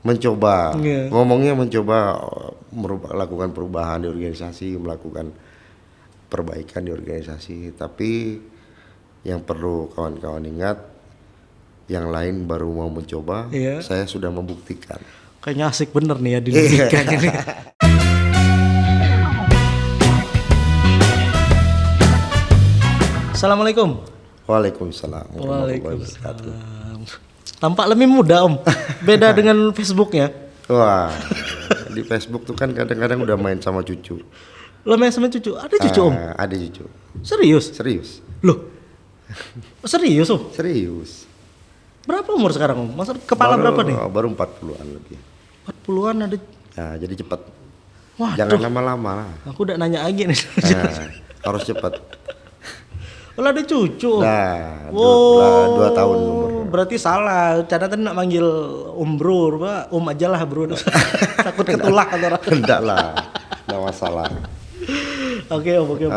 mencoba. Iya. Ngomongnya mencoba lakukan perubahan di organisasi, melakukan perbaikan di organisasi. Tapi yang perlu kawan-kawan ingat, yang lain baru mau mencoba, Iya. saya sudah membuktikan. Kayaknya asik bener nih ya dinamika ini. Assalamualaikum. Waalaikumsalam warahmatullahi wabarakatuh. Waalaikumsalam. Tampak lebih muda Om. Beda dengan Facebooknya. Wah, di Facebook tuh kan kadang-kadang udah main sama cucu. Lo main sama cucu? Ada cucu Om? Ada cucu. Serius? Serius. Loh? Serius Om? Serius. Berapa umur sekarang Om? Masa kepala berapa nih? Baru 40-an lebih. 40-an ada. Nah, jadi cepat. Waduh. Jangan lama-lama lah. Aku udah nanya lagi nih. Nah, harus cepat. Oh, ada cucu. Nah, Wow. 2 tahun umurnya. Berarti salah. Cara tadi nak manggil Om Bro, Pak. Om aja lah Bro. Takut ketulak antara. Enggak lah. Enggak masalah. Oke Om, oke Om.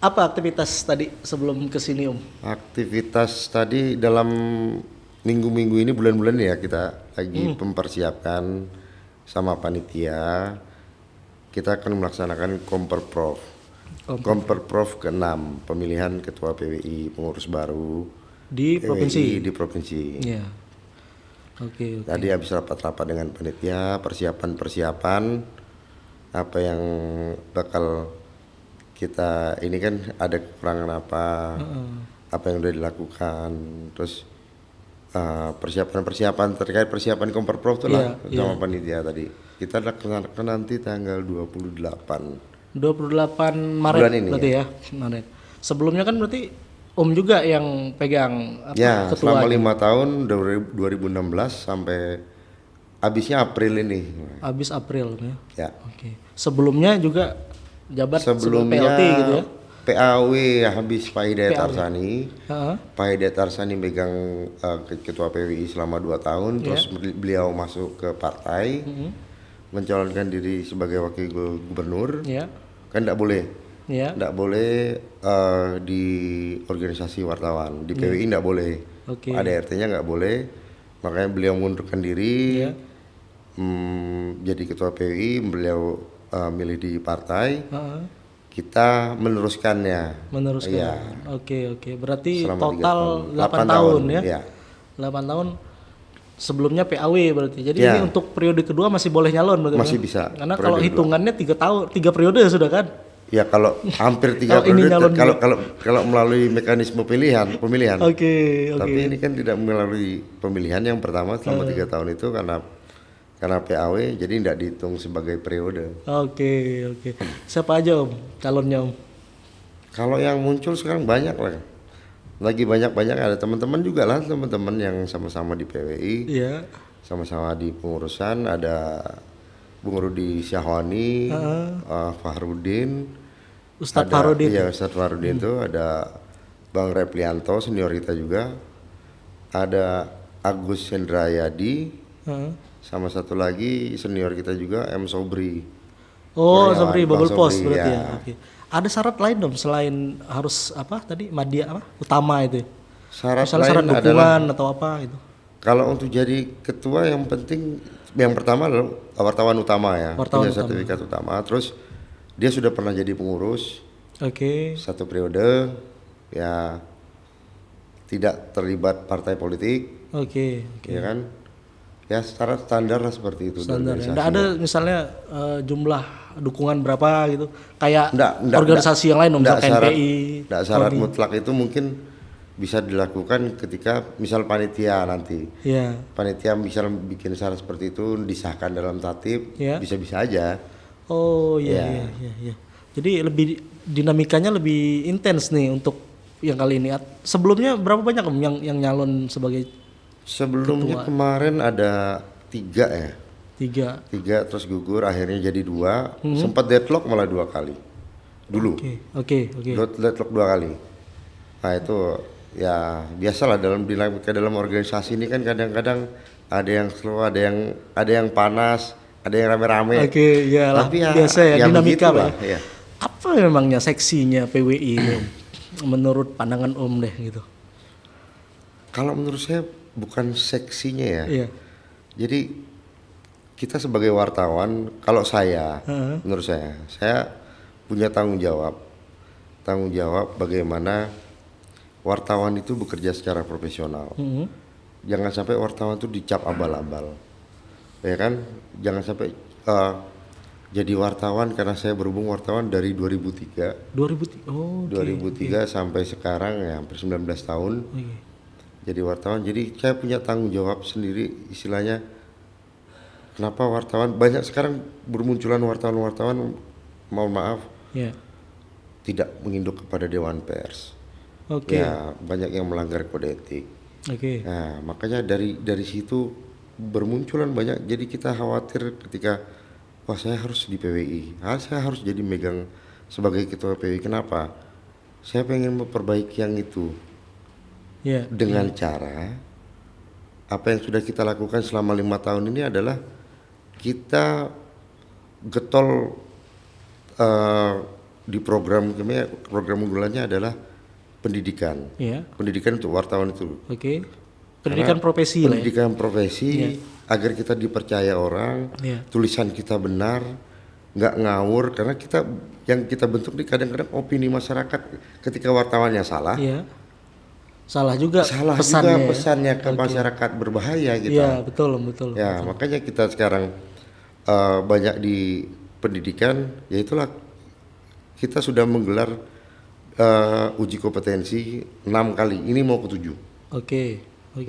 Apa aktivitas tadi sebelum kesini Om? Aktivitas tadi dalam minggu-minggu ini, bulan-bulan ini ya, kita lagi mempersiapkan sama panitia. Kita akan melaksanakan Komperprov. Komperprov ke-6, pemilihan ketua PWI pengurus baru Di provinsi. PWI di provinsi. Iya. Oke. Tadi habis rapat-rapat dengan panitia, persiapan apa yang bakal kita ini kan ada kekurangan apa yang udah dilakukan, terus persiapan terkait persiapan Komperprov itu lah sama panitia tadi. Kita laksanakan nanti tanggal 28 Maret bulan ini, berarti ya. Maret. Sebelumnya kan berarti Om juga yang pegang ya, ketua. selama 5 tahun 2016 sampai habisnya April ini. Habis April ya. Ya. Oke. Sebelumnya juga jabat sebagai Sebelumnya PLT gitu ya. PAW habis Pak Hidayat PAW. Arsani. Pak Hidayat Arsani megang ketua PWI selama 2 tahun, terus beliau masuk ke partai, mencalonkan diri sebagai wakil gubernur. Kan tidak boleh. Tidak boleh di organisasi wartawan, di PWI tidak boleh. Ada RT-nya nggak boleh. Makanya beliau mengundurkan diri. Jadi ketua PWI, beliau milih di partai. Kita meneruskannya. Iya. Oke. Berarti selama total 8 tahun ya. Iya. 8 tahun sebelumnya PAW berarti. Jadi ini untuk periode kedua masih boleh nyalon berarti. Masih bisa. Karena kalau hitungannya 3 tahun, 3 periode sudah kan? Ya kalau hampir 3 periode kalau melalui mekanisme pemilihan. Oke. Tapi ini kan tidak melalui pemilihan yang pertama selama 3 tahun itu karena PAW, jadi tidak dihitung sebagai periode. Oke. Siapa aja Om calonnya Om? Kalau yang muncul sekarang banyak lah. Lagi banyak ada teman-teman juga lah, teman-teman yang sama-sama di PWI. Iya. Sama-sama di pengurusan, ada Bung Rudi Syahwani, Fahrudin, Ustadz Fahrudin. Iya, Ustadz Fahrudin itu ada Bang Replianto senior kita juga. Ada Agus Hendrayadi. Sama satu lagi senior kita juga M Sobri. Oh, Sobri Bubble Post berarti ya. Oke. Ada syarat lain dong selain harus apa tadi media utama itu? Syarat syarat lain dukungan adalah, atau apa itu? Kalau untuk jadi ketua yang penting yang pertama adalah wartawan utama ya, punya sertifikat utama. Terus dia sudah pernah jadi pengurus. Satu periode, ya tidak terlibat partai politik. Ya kan? Ya syarat standar lah seperti itu. Standar ya. Nggak ada misalnya jumlah dukungan berapa gitu kayak organisasi yang lain misalnya KNPI. Nggak syarat mutlak, itu mungkin bisa dilakukan ketika misal panitia nanti. Panitia misal bikin syarat seperti itu disahkan dalam tatip, bisa-bisa aja. Oh iya. Jadi lebih dinamikanya lebih intens nih untuk yang kali ini. Sebelumnya berapa banyak Om yang nyalon sebagai sebelumnya ketua? Kemarin ada 3 ya. 3 terus gugur, akhirnya jadi 2. Sempat deadlock malah 2 kali dulu. Oke. Deadlock 2 kali. Nah itu ya biasalah dalam dinamika dalam organisasi ini kan, kadang-kadang ada yang slow, ada yang panas, ada yang rame-rame. Tapi ya biasa ya dinamika lah. Ya. Apa memangnya seksinya PWI menurut pandangan Om deh gitu? Kalau menurut saya bukan seksinya ya. Jadi kita sebagai wartawan, kalau saya, menurut saya punya tanggung jawab bagaimana wartawan itu bekerja secara profesional. Jangan sampai wartawan itu dicap abal-abal, ya kan? Jangan sampai jadi wartawan, karena saya berhubung wartawan dari 2003. 2003 sampai sekarang ya hampir 19 tahun. Jadi wartawan, jadi saya punya tanggung jawab sendiri, istilahnya. Kenapa wartawan banyak sekarang bermunculan wartawan-wartawan, mohon maaf, tidak menginduk kepada Dewan Pers. Ya, banyak yang melanggar kode etik. Nah, makanya dari situ bermunculan banyak. Jadi kita khawatir ketika wah saya harus di PWI, saya harus jadi megang sebagai ketua PWI. Kenapa? Saya pengen memperbaiki yang itu. Dengan cara apa yang sudah kita lakukan selama 5 tahun ini adalah kita getol di program unggulannya adalah pendidikan. Pendidikan untuk wartawan itu. Pendidikan profesi. Pendidikan profesi agar kita dipercaya orang, tulisan kita benar, nggak ngawur, karena yang kita bentuk ini kadang-kadang opini masyarakat ketika wartawannya salah. Salah juga pesannya ke masyarakat, berbahaya gitu. Betul. Ya, makanya kita sekarang banyak di pendidikan, yaitulah kita sudah menggelar uji kompetensi 6 kali. Ini mau ke-7.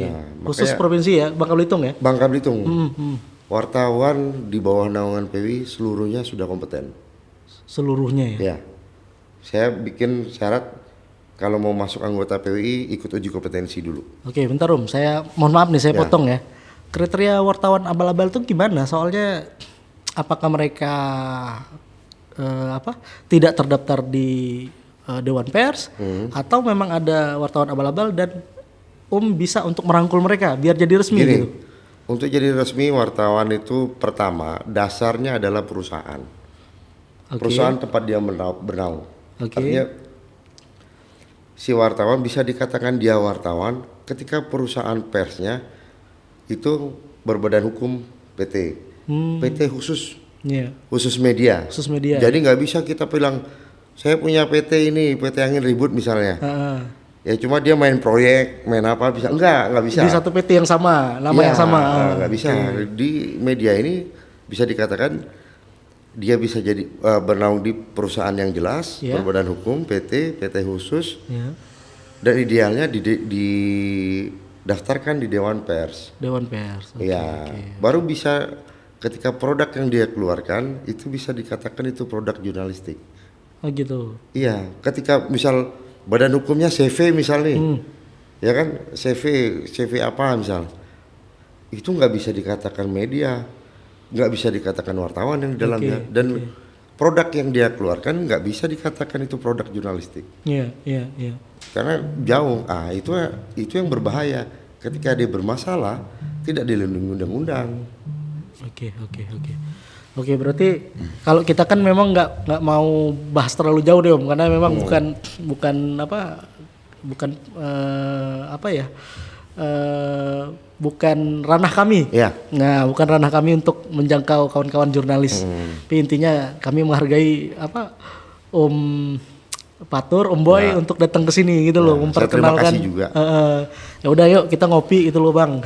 Nah, khusus provinsi ya, Bangka Belitung ya? Bangka Belitung. Wartawan di bawah naungan PWI seluruhnya sudah kompeten. Seluruhnya ya? Ya. Saya bikin syarat kalau mau masuk anggota PWI ikut uji kompetensi dulu. Bentar saya mohon maaf nih, saya potong ya. Kriteria wartawan abal-abal itu gimana? Soalnya apakah mereka tidak terdaftar di Dewan Pers, atau memang ada wartawan abal-abal dan bisa untuk merangkul mereka biar jadi resmi gitu? Untuk jadi resmi wartawan itu pertama dasarnya adalah perusahaan. Perusahaan tempat dia bernaung. Artinya si wartawan bisa dikatakan dia wartawan ketika perusahaan persnya itu berbadan hukum PT. PT khusus. Khusus media. Jadi nggak bisa kita bilang saya punya PT ini, PT Angin Ribut misalnya. Ya cuma dia main proyek, main apa bisa? Nggak bisa. Di satu PT yang sama, nama yang sama. Nggak bisa. Di media ini bisa dikatakan dia bisa jadi bernaung di perusahaan yang jelas, berbadan hukum, PT khusus, dan idealnya didaftarkan di Dewan Pers. Baru bisa ketika produk yang dia keluarkan itu bisa dikatakan itu produk jurnalistik. Iya, ketika misal badan hukumnya CV misalnya, ya kan CV apa misal, itu nggak bisa dikatakan media. Nggak bisa dikatakan wartawan yang di dalamnya, dan produk yang dia keluarkan nggak bisa dikatakan itu produk jurnalistik. Karena jauh. Itu yang berbahaya ketika dia bermasalah tidak dilindungi undang-undang. Berarti kalau kita kan memang nggak mau bahas terlalu jauh deh Om, karena memang bukan ranah kami. Nah, bukan ranah kami untuk menjangkau kawan-kawan jurnalis. Tapi intinya kami menghargai Om Patur, Om Boy untuk datang ke sini gitu loh, memperkenalkan. Terima kasih juga. Ya udah yuk kita ngopi gitu loh Bang.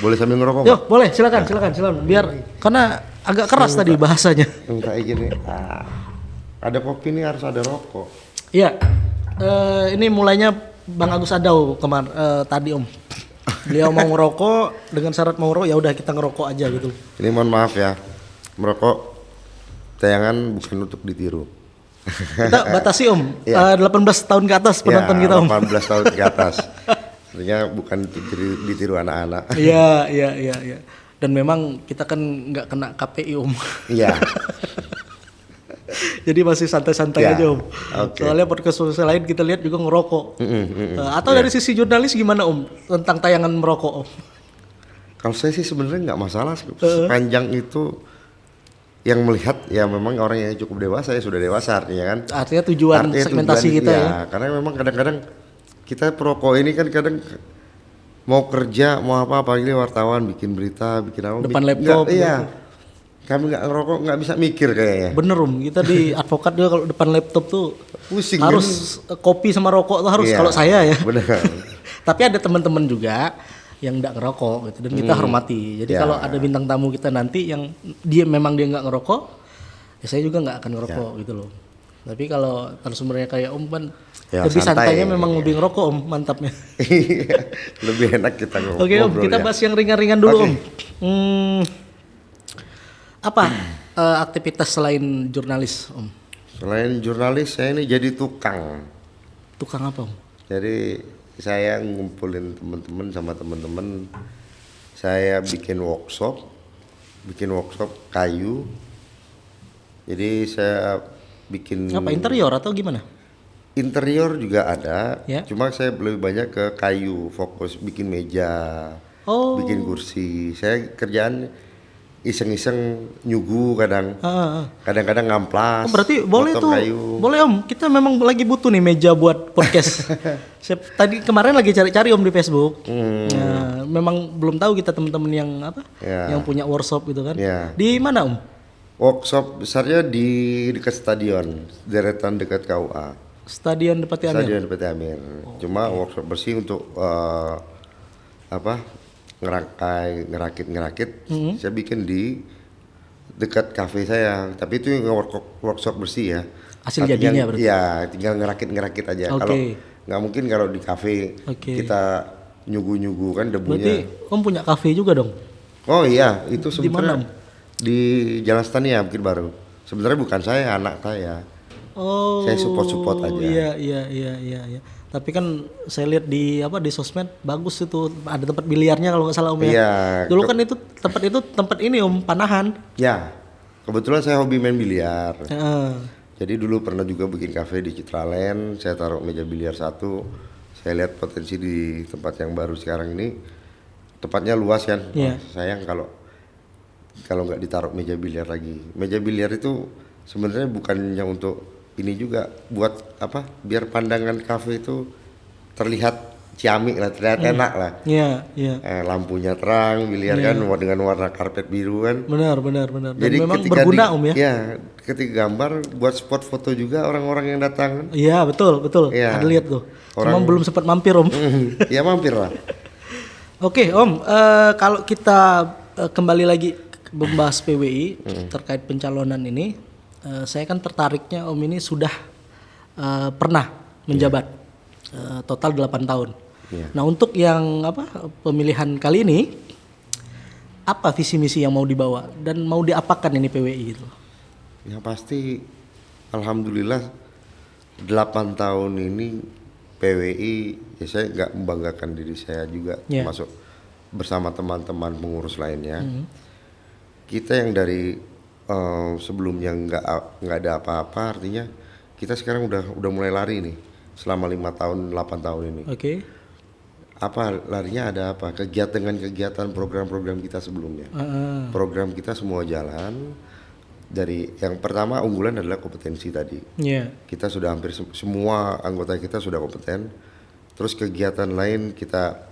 Boleh sambil ngerokok? Yuk, boleh, silakan. Biar karena agak keras tadi bahasanya. Kayak gini. Ada kopi nih harus ada rokok. Iya. Ini mulainya Bang Agus Adau tadi Om. Beliau mau ngerokok dengan syarat mau ngerokok, ya udah kita ngerokok aja gitu. Ini mohon maaf ya, merokok tayangan bukan untuk ditiru. Kita batasi Om, 18 tahun ke atas penonton kita Om. 18 tahun ke atas. Artinya bukan ditiru anak-anak. Iya. Dan memang kita kan nggak kena KPI Om. Iya. Jadi masih santai-santai aja Om. Soalnya podcast lain kita lihat juga ngerokok. Atau dari sisi jurnalis gimana Om tentang tayangan merokok Om? Kalau saya sih sebenarnya nggak masalah, sepanjang itu yang melihat ya memang orang yang cukup dewasa, ya sudah dewasa artinya kan. Artinya segmentasi kita ya. Karena memang kadang-kadang kita perokok ini kan kadang mau kerja mau apa apalagi wartawan bikin berita bikin apa depan laptop iya kami nggak ngerokok nggak bisa mikir kayaknya. Bener kita di advokat juga kalau depan laptop tuh pusing harus kan? Kopi sama rokok tuh harus kalau saya ya. Benar. Tapi ada teman-teman juga yang nggak ngerokok gitu dan kita hormati. Jadi kalau ada bintang tamu kita nanti yang dia nggak ngerokok, ya saya juga nggak akan ngerokok gitu loh. Tapi kalau narasumbernya kayak Om kan lebih santainya memang lebih ngerokok Om, mantapnya. Lebih enak kita ngobrol. Oke Om, kita bahas yang ringan-ringan dulu Om. Apa aktivitas selain jurnalis Om? Selain jurnalis saya ini jadi tukang. Tukang apa Om? Jadi saya ngumpulin teman-teman sama teman-teman, saya bikin workshop kayu. Jadi saya bikin apa interior atau gimana? Interior juga ada, cuma saya lebih banyak ke kayu, fokus bikin meja, bikin kursi. Saya kerjaan iseng-iseng nyugu kadang-kadang ngamplas. Berarti boleh tuh, kayu. Boleh Om. Kita memang lagi butuh nih meja buat podcast. Tadi kemarin lagi cari-cari Om di Facebook. Nah, memang belum tahu kita teman-teman yang yang punya workshop gitu kan. Di mana Om? Workshop besarnya di dekat stadion, deretan dekat KUA. Stadion Depati Amir. Stadion Depati Amir. Cuma workshop bersih untuk ngerakit. Saya bikin di dekat kafe saya. Tapi itu workshop bersih ya. Hasil jadinya berarti. Iya, tinggal ngerakit aja. Kalau nggak mungkin kalau di kafe kita nyugu kan debunya. Berarti Om punya kafe juga dong? Oh iya, itu sebenarnya di Jalan Stania Bukit Baru. Sebenarnya bukan saya, anak saya. Saya support aja. Iya. Tapi kan saya lihat di sosmed bagus itu ada tempat biliarnya kalau nggak salah Om ya. Iya. Dulu kan tempat ini Om Panahan. Ya. Kebetulan saya hobi main biliar. Jadi dulu pernah juga bikin kafe di Citraland, saya taruh meja biliar 1. Saya lihat potensi di tempat yang baru sekarang ini. Tempatnya luas kan. Sayang kalau nggak ditaruh meja biliar lagi. Meja biliar itu sebenarnya bukannya untuk ini juga buat biar pandangan kafe itu terlihat ciamik lah, terlihat enak lah. Iya. Lampunya terang, biliar kan dengan warna karpet biru kan. Benar. Dan jadi memang berguna Om ya. Iya, ketika gambar buat spot foto juga orang-orang yang datang. Iya betul. Ya. Ada lihat tuh. Cuma belum sempat mampir Om. Iya mampir lah. Oke Om, kalau kita kembali lagi membahas PWI terkait pencalonan ini. Saya kan tertariknya Om ini sudah pernah menjabat total 8 tahun. Nah untuk yang pemilihan kali ini apa visi misi yang mau dibawa dan mau diapakan ini PWI gitu? Yang pasti alhamdulillah 8 tahun ini PWI ya saya nggak membanggakan diri saya juga termasuk bersama teman-teman pengurus lainnya. Kita yang dari sebelumnya nggak ada apa-apa, artinya kita sekarang udah mulai lari nih selama 5 tahun 8 tahun ini. Apa larinya ada apa? Kegiatan program-program kita sebelumnya. Program kita semua jalan. Dari yang pertama unggulan adalah kompetensi tadi. Kita sudah hampir semua anggota kita sudah kompeten. Terus kegiatan lain kita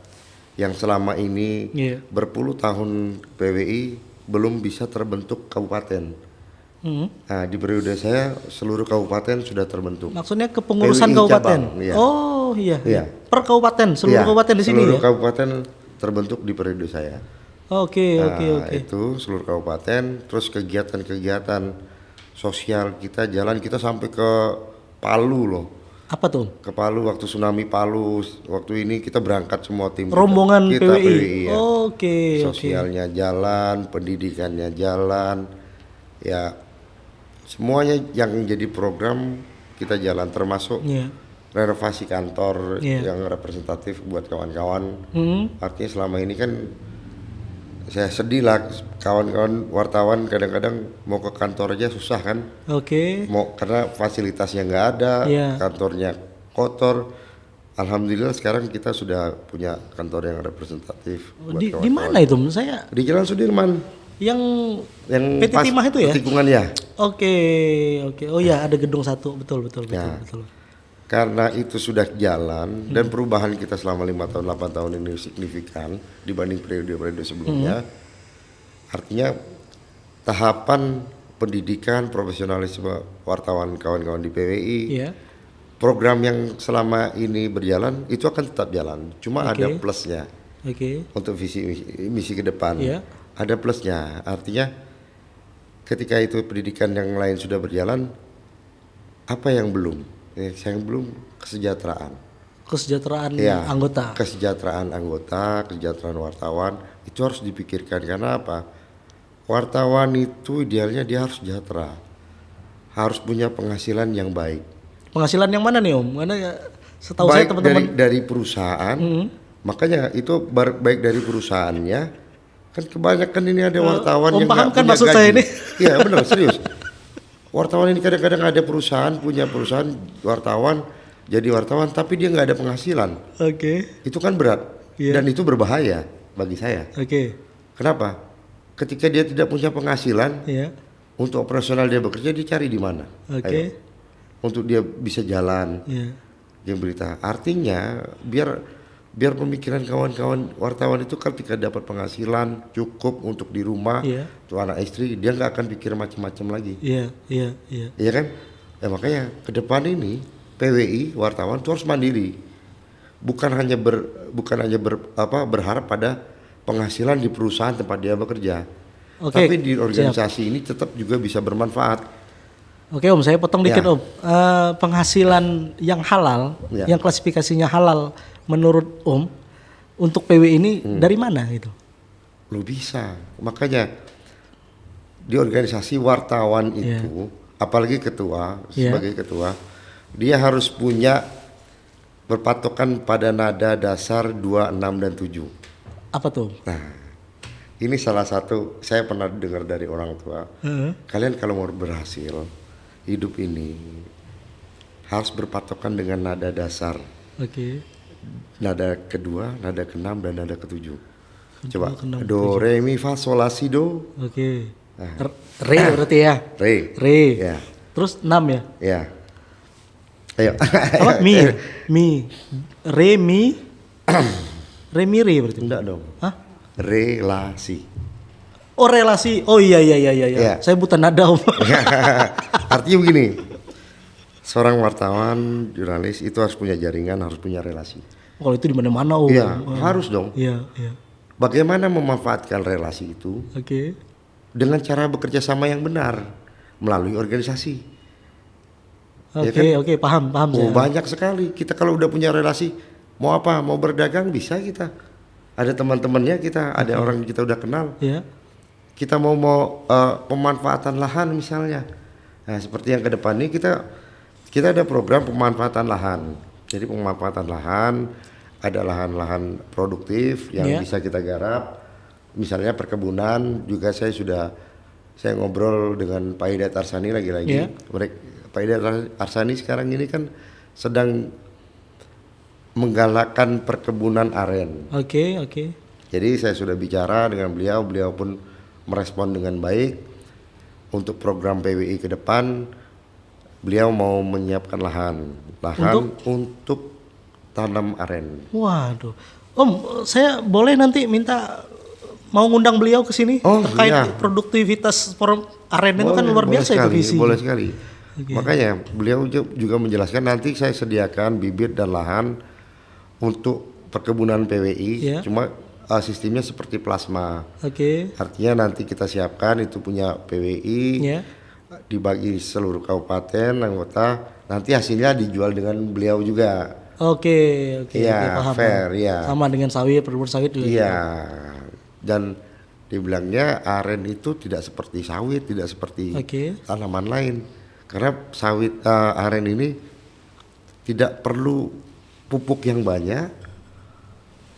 yang selama ini berpuluh tahun PWI belum bisa terbentuk kabupaten. Nah, di periode saya seluruh kabupaten sudah terbentuk. Maksudnya kepengurusan kabupaten. Oh iya. Per kabupaten, seluruh kabupaten di sini ya. Seluruh kabupaten terbentuk di periode saya. Oke. Itu seluruh kabupaten, terus kegiatan-kegiatan sosial kita jalan kita sampai ke Palu loh. Apa tuh? Ke Palu waktu tsunami Palu, waktu ini kita berangkat semua tim rombongan kita PWI. Ya. Oke. Sosialnya jalan, pendidikannya jalan, ya semuanya yang jadi program kita jalan termasuk renovasi kantor yang representatif buat kawan-kawan. Artinya selama ini kan saya sedih lah kawan-kawan wartawan kadang-kadang mau ke kantor aja susah kan. Mau karena fasilitasnya nggak ada, kantornya kotor. Alhamdulillah sekarang kita sudah punya kantor yang representatif. Di mana itu? Saya di Jalan Sudirman. Yang PT Timah itu ya? Tikungan ya. Oke. Oh ya ada gedung 1 betul. karena itu sudah jalan dan perubahan kita selama 5 tahun 8 tahun ini signifikan dibanding periode-periode sebelumnya. Artinya tahapan pendidikan profesionalisme wartawan kawan-kawan di PWI, program yang selama ini berjalan itu akan tetap jalan. Cuma ada plusnya. Untuk visi misi ke depan ada plusnya. Artinya ketika itu pendidikan yang lain sudah berjalan, apa yang belum? Yang belum kesejahteraan anggota. Kesejahteraan anggota, kesejahteraan wartawan itu harus dipikirkan. Karena apa? Wartawan itu idealnya dia harus sejahtera, harus punya penghasilan yang baik. Penghasilan yang mana nih Om? Mana ya? Setahu baik saya teman-teman dari perusahaan. Makanya itu baik dari perusahaannya. Kan kebanyakan ini ada wartawan yang nggak punya maksud gaji. Saya ini? Iya benar, serius. Wartawan ini kadang-kadang ada perusahaan, punya perusahaan wartawan, jadi wartawan tapi dia nggak ada penghasilan. Itu kan berat dan itu berbahaya bagi saya. Kenapa? Ketika dia tidak punya penghasilan, untuk operasional dia bekerja, dia cari di mana? Untuk dia bisa jalan, yang berita. Artinya biar pemikiran kawan-kawan wartawan itu ketika dapat penghasilan cukup untuk di rumah, untuk anak istri, dia nggak akan pikir macam-macam lagi. Iya kan? Makanya ke depan ini PWI wartawan itu harus mandiri, bukan hanya berharap pada penghasilan di perusahaan tempat dia bekerja, tapi di organisasi ini tetap juga bisa bermanfaat. Om, saya potong dikit Om. Penghasilan yang halal, yang klasifikasinya halal menurut Om untuk PW ini dari mana gitu? Lu bisa. Makanya di organisasi wartawan itu, apalagi ketua, sebagai ketua, dia harus punya berpatokan pada nada dasar 2, 6 dan 7. Apa tuh? Nah, ini salah satu saya pernah dengar dari orang tua. Kalian kalau mau berhasil hidup ini harus berpatokan dengan nada dasar. Nada kedua, nada ke-6 dan nada ke-7. Coba do, re, mi, fa, sol, la, si, do. Nah. Re berarti ya? Re. Ya. Terus 6 ya? Ya. Ayo. Apa? Mi. Re, mi. Re, mi, re berarti? Enggak dong. Hah? Relasi. Oh relasi. Oh iya. Saya buta nada Om. Artinya begini. Seorang wartawan, jurnalis itu harus punya jaringan, harus punya relasi. Kalau itu di mana-mana Om. Iya, harus dong. Iya. Bagaimana memanfaatkan relasi itu? Dengan cara bekerja sama yang benar melalui organisasi. Oke, paham. Banyak sekali. Kita kalau udah punya relasi, mau apa? Mau berdagang bisa kita. Ada teman-temannya kita, ada orang yang kita udah kenal. Kita mau pemanfaatan lahan misalnya. Nah, seperti yang ke depan ini kita ada program pemanfaatan lahan. Jadi pemanfaatan lahan, ada lahan-lahan produktif yang bisa kita garap. Misalnya perkebunan juga saya ngobrol dengan Pak Hidayat Arsani lagi-lagi. Pak Hidayat Arsani sekarang ini kan sedang menggalakkan perkebunan aren. Oke. Jadi saya sudah bicara dengan beliau pun merespon dengan baik untuk program PWI ke depan. Beliau mau menyiapkan lahan untuk tanam aren. Waduh, Om, saya boleh nanti mau ngundang beliau ke sini terkait produktivitas aren itu kan luar biasa itu visi. Boleh sekali. Makanya beliau juga menjelaskan nanti saya sediakan bibit dan lahan untuk perkebunan PWI. Cuma sistemnya seperti plasma. Artinya nanti kita siapkan itu punya PWI. Dibagi seluruh kabupaten anggota, nanti hasilnya dijual dengan beliau juga. Oke, paham. Fair, sama dengan perkebunan sawit juga. Iya. Dan dibilangnya aren itu tidak seperti sawit, tidak seperti tanaman lain. Karena aren ini tidak perlu pupuk yang banyak,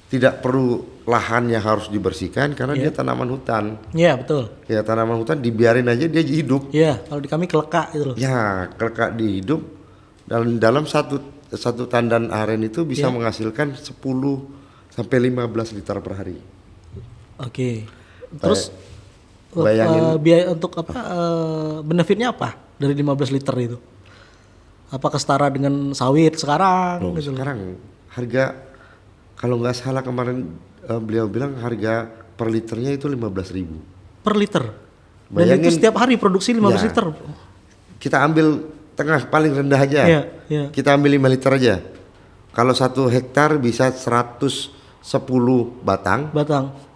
tidak perlu lahannya harus dibersihkan karena dia tanaman hutan. Iya, betul. Ya, tanaman hutan dibiarin aja dia hidup. Iya, kalau di kami kelekak gitu loh. Ya, kelekak dihidup dan dalam satu tandan aren itu bisa menghasilkan 10 sampai 15 liter per hari. Terus bayangin biaya untuk benefitnya apa dari 15 liter itu? Apakah setara dengan sawit sekarang? Gitu. Sekarang harga kalau nggak salah kemarin beliau bilang harga per liternya itu 15.000 per liter. Dan itu setiap hari produksi 15 liter. Kita ambil tengah paling rendah aja. Kita ambil 5 liter aja. Kalau 1 hektar bisa 110 batang.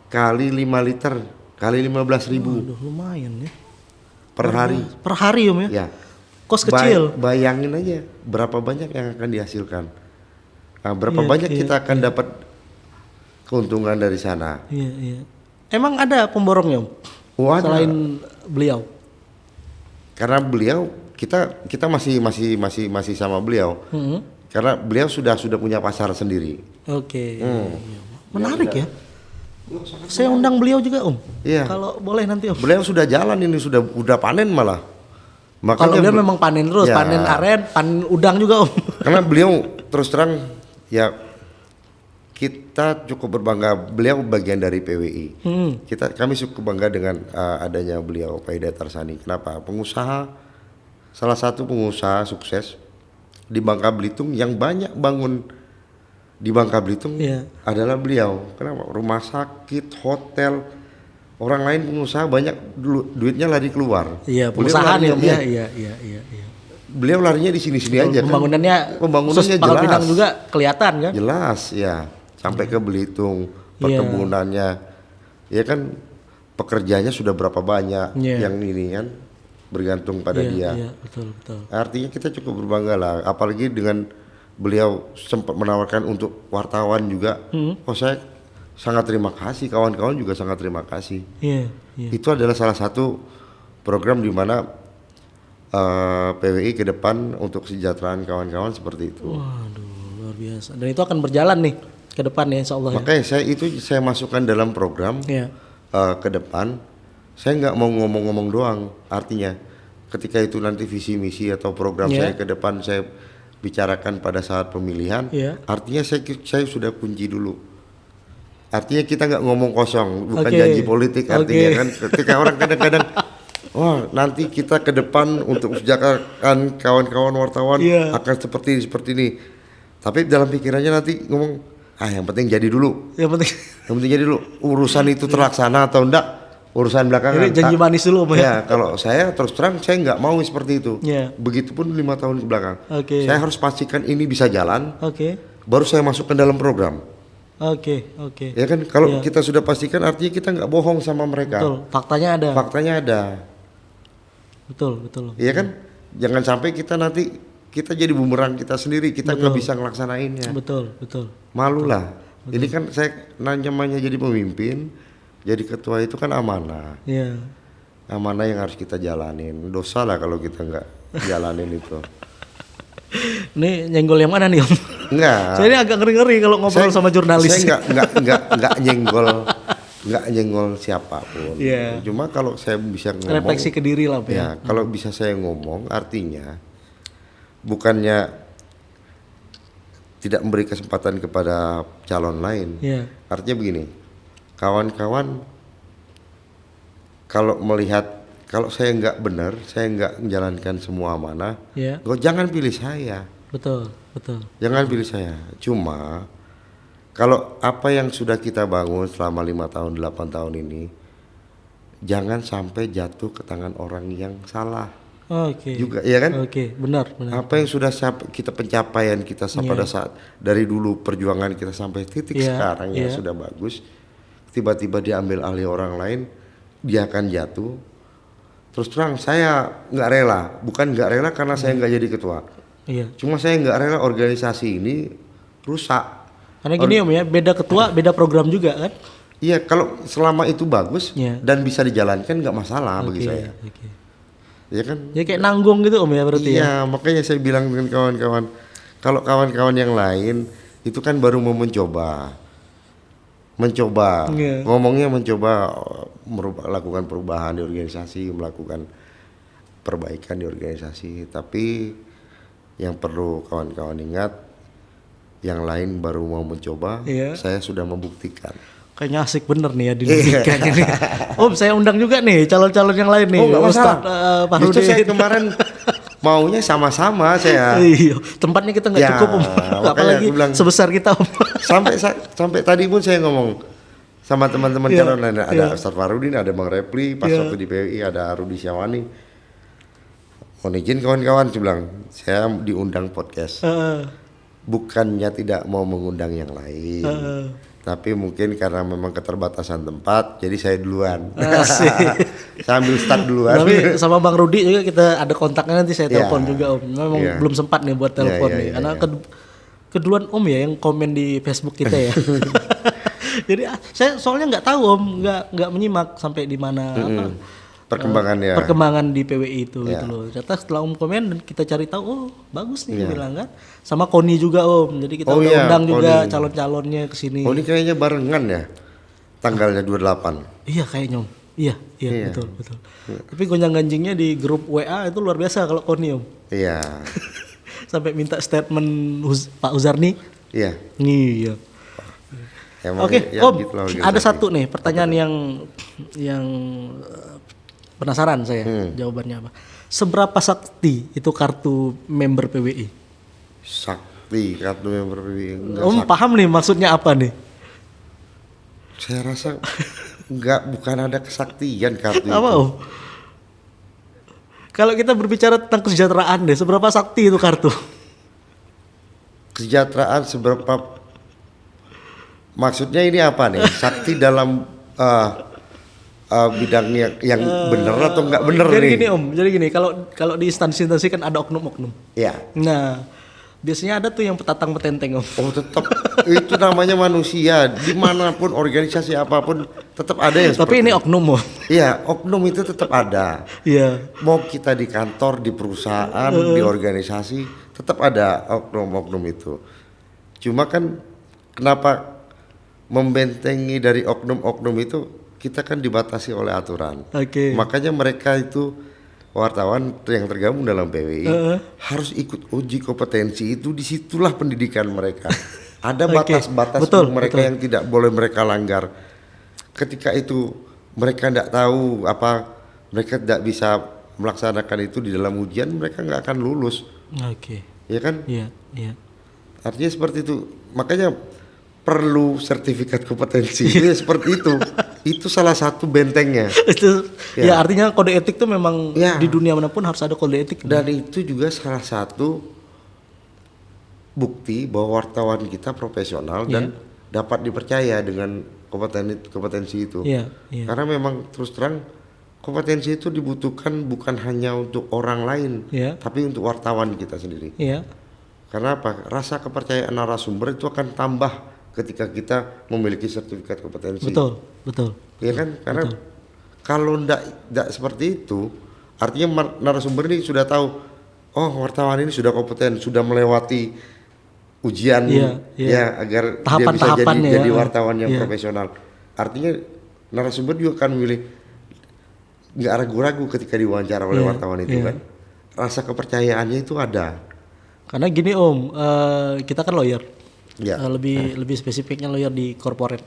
Kali 5 liter kali 15.000. Lumayan ya. Per hari. Per hari Om ya? Ya. Kos kecil. Bayangin aja berapa banyak yang akan dihasilkan. Nah, berapa banyak kita akan dapat keuntungan dari sana. Emang ada pemborongnya Om? Selain beliau? Karena beliau kita masih sama beliau. Karena beliau sudah punya pasar sendiri. Menarik ya. Saya undang beliau juga Om. Kalau boleh nanti Om. Beliau sudah jalan ini udah panen malah. Makanya kalau beliau memang panen terus, panen aren, panen udang juga Om. Karena beliau terus terang ya kita cukup berbangga, beliau bagian dari PWI. Kami cukup bangga dengan adanya beliau Pak Hidayat Tarsani. Kenapa? Salah satu pengusaha sukses di Bangka Belitung yang banyak bangun di Bangka Belitung adalah beliau. Kenapa? Rumah sakit, hotel, orang lain pengusaha banyak duitnya lari keluar. Pengusahaan ya. Beliau larinya di sini-sini aja. Pembangunannya jelas. Pinang juga kelihatan kan? Jelas ya. Sampai ke Belitung, perkebunannya, ya kan pekerjanya sudah berapa banyak yang ini kan bergantung pada dia. Betul. Artinya kita cukup berbangga lah, apalagi dengan beliau sempat menawarkan untuk wartawan juga. Saya sangat terima kasih, kawan-kawan juga sangat terima kasih. Itu adalah salah satu program di mana PWI ke depan untuk kesejahteraan kawan-kawan seperti itu. Waduh, luar biasa. Dan itu akan berjalan nih ke depan ya insya Allah. Makanya saya masukkan dalam program ke depan. Saya nggak mau ngomong-ngomong doang. Artinya ketika itu nanti visi misi atau program saya ke depan saya bicarakan pada saat pemilihan. Artinya saya sudah kunci dulu. Artinya kita nggak ngomong kosong, bukan janji politik. Artinya kan ketika orang kadang-kadang wah nanti kita ke depan untuk sejahterakan kawan-kawan wartawan akan seperti ini. Tapi dalam pikirannya nanti ngomong yang penting jadi dulu. Yang penting jadi dulu. Urusan itu terlaksana atau enggak urusan belakangan. Jadi janji manis dulu ya. Kalau saya terus terang saya nggak mau seperti itu. Begitupun 5 tahun ke belakang. Saya harus pastikan ini bisa jalan. Baru saya masukkan dalam program. Ya kan kalau kita sudah pastikan artinya kita nggak bohong sama mereka. Betul. Faktanya ada. Betul. Iya kan? Jangan sampai kita nanti kita jadi bumerang kita sendiri, kita nggak bisa ngelaksanainnya. Betul. Malulah. Ini kan saya namanya jadi pemimpin, jadi ketua itu kan amanah. Amanah yang harus kita jalanin. Dosa lah kalau kita nggak jalanin itu. Ini nyenggol yang mana nih Om? Enggak. Saya ini agak ngeri-ngeri kalau ngobrol sama jurnalis. Saya nggak nyenggol siapapun. Cuma kalau saya bisa ngomong. Refleksi ke diri lah ya. Kalau bisa saya ngomong, artinya bukannya tidak memberi kesempatan kepada calon lain. Artinya begini, kawan-kawan kalau melihat kalau saya nggak benar, saya nggak menjalankan semua amanah, jangan pilih saya. Betul. Jangan pilih saya. Cuma kalau apa yang sudah kita bangun selama 5 tahun, 8 tahun ini, jangan sampai jatuh ke tangan orang yang salah. Juga ya kan? Benar. Apa yang sudah kita pencapaian kita pada saat dari dulu perjuangan kita sampai titik sekarang yang sudah bagus, tiba-tiba diambil alih orang lain, dia akan jatuh. Terus terang saya nggak rela, bukan nggak rela karena saya nggak jadi ketua. Cuma saya nggak rela organisasi ini rusak. Karena gini Om ya, beda ketua, beda program juga kan? Iya, kalau selama itu bagus dan bisa dijalankan nggak masalah bagi saya. Ya kan? Ya kayak nanggung gitu Om ya berarti ya. Iya, makanya saya bilang dengan kawan-kawan, kalau kawan-kawan yang lain itu kan baru mau mencoba, ngomongnya mencoba lakukan perubahan di organisasi, melakukan perbaikan di organisasi. Tapi yang perlu kawan-kawan ingat, yang lain baru mau mencoba, saya sudah membuktikan. Kayaknya asik bener nih ya dinamika ini. Om, saya undang juga nih calon-calon yang lain nih. Oh, nggak masalah. Pak Rudi. Justru saya kemarin maunya sama-sama saya. Iya, tempatnya kita nggak cukup Om. Apalagi sebesar kita Om. Sampai tadi pun saya ngomong sama teman-teman calon lain. Ada Ustaz Farudin, ada Bang Repli, pas waktu di PWI ada Rudi Syawani. Mohon izin kawan-kawan, saya bilang saya diundang podcast. Bukannya tidak mau mengundang yang lain. Tapi mungkin karena memang keterbatasan tempat, jadi saya duluan. Saya ambil start duluan. Tapi sama Bang Rudi juga kita ada kontaknya, nanti saya telepon juga Om. Memang belum sempat nih buat telepon nih, karena keduluan Om ya yang komen di Facebook kita ya. Jadi saya soalnya nggak tahu Om, nggak menyimak sampai di mana perkembangan di PWI itu gitu loh. Ternyata setelah Om komen dan kita cari tahu, oh bagus nih bilang kan. Sama Koni juga Om. Jadi kita undang juga calon-calonnya ke sini. Koni kayaknya barengan ya. Tanggalnya 28. Iya kayaknya Om. Iya. Betul. Tapi gonjang-ganjingnya di grup WA itu luar biasa kalau Koni Om. Iya. Sampai minta statement Pak Uzarni. Iya. Oke, Om. Ada satu nih pertanyaan yang penasaran saya jawabannya apa. Seberapa sakti itu kartu member PWI? Sakti kartu member PWI. Om paham nih maksudnya apa nih? Saya rasa bukan ada kesaktian kartu apa, itu. Om? Kalau kita berbicara tentang kesejahteraan deh, seberapa sakti itu kartu? Kesejahteraan seberapa? Maksudnya ini apa nih? Sakti dalam bidangnya yang benar atau nggak benar nih? Jadi gini, kalau di instansi kan ada oknum-oknum. Iya. Nah, biasanya ada tuh yang petatang petenteng Om. Oh tetap, itu namanya manusia. Dimanapun organisasi apapun tetap ada yang. Tapi ini oknum Om. Iya, oknum itu tetap ada. Iya. Mau kita di kantor, di perusahaan, di organisasi, tetap ada oknum-oknum itu. Cuma kan kenapa membentengi dari oknum-oknum itu? Kita kan dibatasi oleh aturan. Makanya mereka itu wartawan yang tergabung dalam PWI harus ikut uji kompetensi itu. Disitulah pendidikan mereka. Ada batas-batas mereka yang tidak boleh mereka langgar. Ketika itu mereka tidak tahu mereka tidak bisa melaksanakan itu di dalam ujian, mereka nggak akan lulus. Ya kan? Iya. Artinya seperti itu. Makanya perlu sertifikat kompetensi. Itu seperti itu. Itu salah satu bentengnya. Itu ya artinya kode etik itu memang di dunia manapun harus ada kode etik. Dan itu juga salah satu bukti bahwa wartawan kita profesional dan dapat dipercaya dengan kompetensi itu. Karena memang terus terang kompetensi itu dibutuhkan bukan hanya untuk orang lain, tapi untuk wartawan kita sendiri. Karena apa? Rasa kepercayaan narasumber itu akan tambah ketika kita memiliki sertifikat kompetensi. Betul. Ya kan? Karena kalau enggak seperti itu, artinya narasumber ini sudah tahu, oh wartawan ini sudah kompeten, sudah melewati ujian agar dia bisa jadi wartawan yang profesional. Artinya narasumber juga akan memilih, nggak ragu-ragu ketika diwawancara oleh wartawan itu kan. Rasa kepercayaannya itu ada. Karena gini Om, kita kan lawyer. Lebih spesifiknya lawyer di corporate.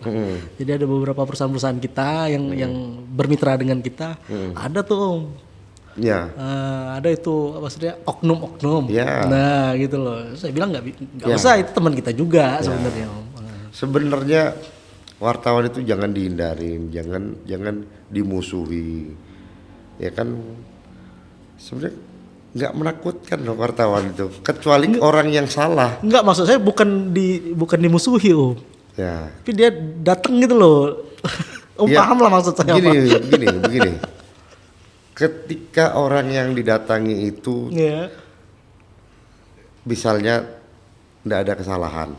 Jadi ada beberapa perusahaan-perusahaan kita yang bermitra dengan kita. Ada tuh Om. Ada itu maksudnya oknum-oknum. Nah gitu loh. Saya bilang nggak usah, itu teman kita juga sebenarnya Om. Sebenarnya wartawan itu jangan dihindarin, jangan dimusuhi. Ya kan sebenarnya nggak menakutkan loh wartawan itu, kecuali orang yang salah. Nggak, maksud saya bukan dimusuhi Om. Tapi dia datang gitu loh. Paham lah maksud saya. Begini. Ketika orang yang didatangi itu, misalnya nggak ada kesalahan,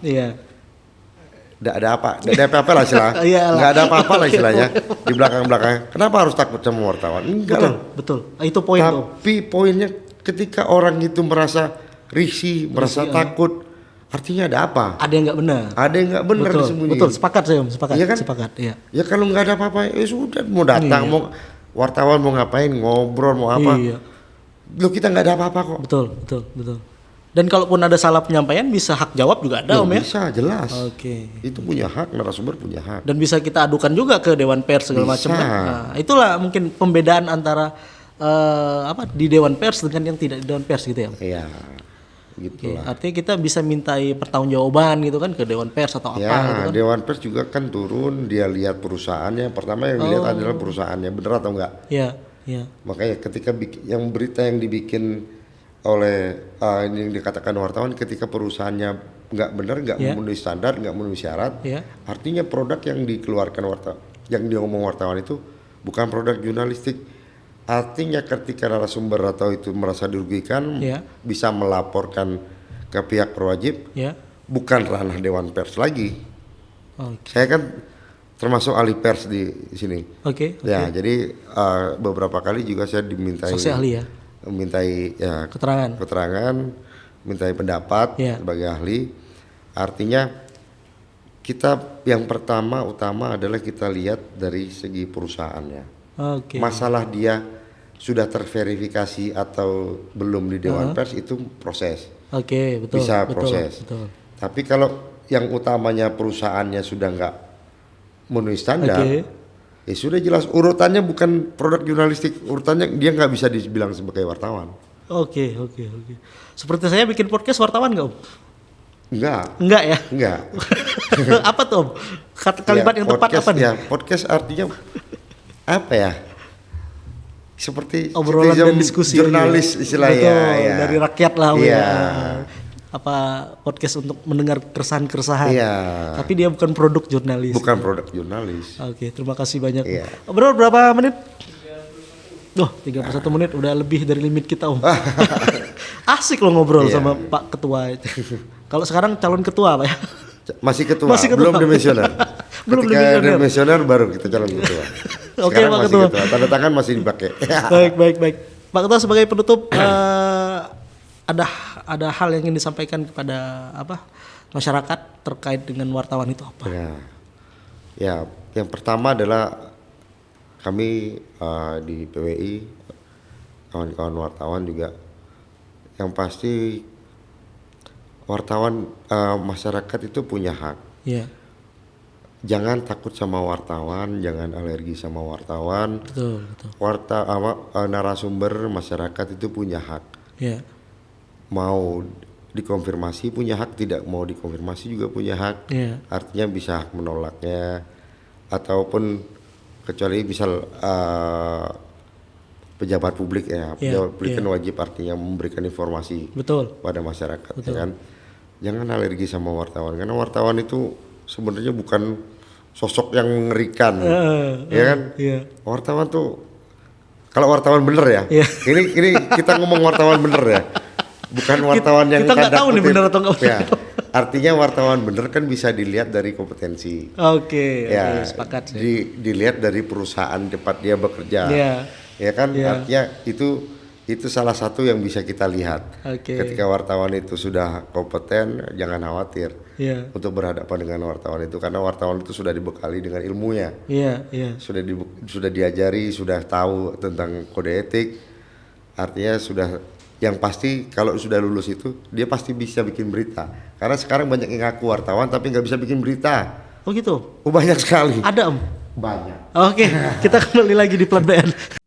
nggak ada apa-apa lah istilah, nggak ada apa-apa lah istilahnya di belakang. Kenapa harus takut sama wartawan? Enggak. Betul. Itu poin. Tapi poinnya ketika orang itu merasa risih, merasa takut, artinya ada apa? Ada yang nggak benar. Ada yang nggak benar disembunyiin. Betul, sepakat saya Om, sepakat. Iya kan? Sepakat, iya. Ya kalau nggak ada apa-apa, sudah mau datang, mau wartawan mau ngapain, ngobrol mau apa? Loh kita nggak ada apa-apa kok. Betul. Dan kalaupun ada salah penyampaian bisa hak jawab juga ada, Om ya? Bisa, jelas. Oke. Itu punya hak, narasumber punya hak. Dan bisa kita adukan juga ke Dewan Pers segala macam. Nah, itulah mungkin pembedaan antara di Dewan Pers dengan yang tidak di Dewan Pers gitu ya. Iya. Gitu lah. Artinya kita bisa mintai pertanggungjawaban gitu kan ke Dewan Pers atau apa gitu kan. Dewan Pers juga kan turun, dia lihat perusahaannya. Pertama yang dilihat adalah perusahaannya, benar atau enggak. Iya, iya. Makanya ketika yang berita yang dibikin oleh ini yang dikatakan wartawan, ketika perusahaannya nggak benar, nggak memenuhi standar, nggak memenuhi syarat, artinya produk yang dikeluarkan yang diomong wartawan itu bukan produk jurnalistik. Artinya ketika narasumber atau itu merasa dirugikan, bisa melaporkan ke pihak berwajib, bukan ranah Dewan Pers lagi. Saya kan termasuk ahli pers di sini. Jadi beberapa kali juga saya dimintai saksi ahli ya, mintai keterangan, mintai pendapat sebagai ahli. Artinya kita yang utama adalah kita lihat dari segi perusahaannya. Masalah dia sudah terverifikasi atau belum di Dewan Pers itu proses. Betul. Bisa proses. Betul. Tapi kalau yang utamanya perusahaannya sudah nggak memenuhi standar, ya sudah jelas urutannya bukan produk jurnalistik, urutannya dia nggak bisa dibilang sebagai wartawan. Oke. Seperti saya bikin podcast wartawan nggak, Om? Enggak ya? Enggak. Apa tuh, Om? Kalimat yang tepat apa nih? Podcast artinya apa ya? Seperti obrolan dan diskusi jurnalis istilahnya. Betul, dari rakyat lah. Podcast untuk mendengar keresahan-keresahan. Tapi dia bukan produk jurnalis. Bukan produk jurnalis. Oke, terima kasih banyak. Bro, berapa menit? 31 menit, udah lebih dari limit kita, Om. Asik lo ngobrol sama Pak Ketua itu. Kalau sekarang calon ketua, Pak ya? Masih ketua. Belum demisioner. Ketika demisioner baru kita calon ketua. Oke, Pak Ketua. Tanda tangan masih dipakai. Baik. Pak Ketua, sebagai penutup, ada hal yang ingin disampaikan kepada masyarakat terkait dengan wartawan itu apa? Ya, yang pertama adalah kami di PWI, kawan-kawan wartawan juga, yang pasti wartawan, masyarakat itu punya hak. Jangan takut sama wartawan, jangan alergi sama wartawan. Betul. Narasumber masyarakat itu punya hak. Mau dikonfirmasi punya hak, tidak mau dikonfirmasi juga punya hak. Artinya bisa hak menolaknya, ataupun kecuali misal pejabat publik pejabat publik kan wajib artinya memberikan informasi pada masyarakat. Kan jangan alergi sama wartawan, karena wartawan itu sebenarnya bukan sosok yang mengerikan, kan? Wartawan tuh, kalau wartawan bener ya, ini kita ngomong wartawan bener ya, bukan wartawan yang kita nggak tahu nih bener atau nggak. Artinya wartawan bener kan bisa dilihat dari kompetensi. Sepakat. Dilihat dari perusahaan tempat dia bekerja, ya kan? Artinya itu salah satu yang bisa kita lihat. Ketika wartawan itu sudah kompeten, jangan khawatir untuk berhadapan dengan wartawan itu, karena wartawan itu sudah dibekali dengan ilmunya. Sudah diajari, sudah tahu tentang kode etik. Artinya sudah, yang pasti kalau sudah lulus itu dia pasti bisa bikin berita. Karena sekarang banyak yang ngaku wartawan tapi nggak bisa bikin berita. Oh gitu? Banyak sekali. Ada, Om? Banyak. Oke, kita kembali lagi di Plan BN.